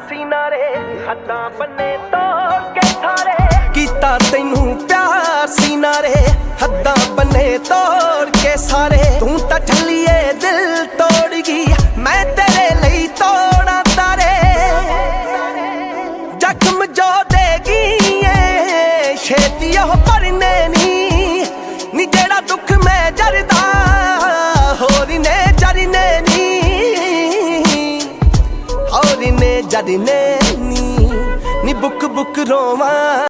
सीना रे हद्दां बन्ने तोड़ के सारे कीता तैनू प्यार सीना रे हद्दां बन्ने तोड़ के सारे तू तां ठल्लिए दिल तोड़ गई मैं तेरे लई तोड़ा तारे जख्म जो देगी छेती ओह भरने नी जेड़ा दुख मैं जरदा होर ने जरने नी जरने नी बुक बुक रोवां।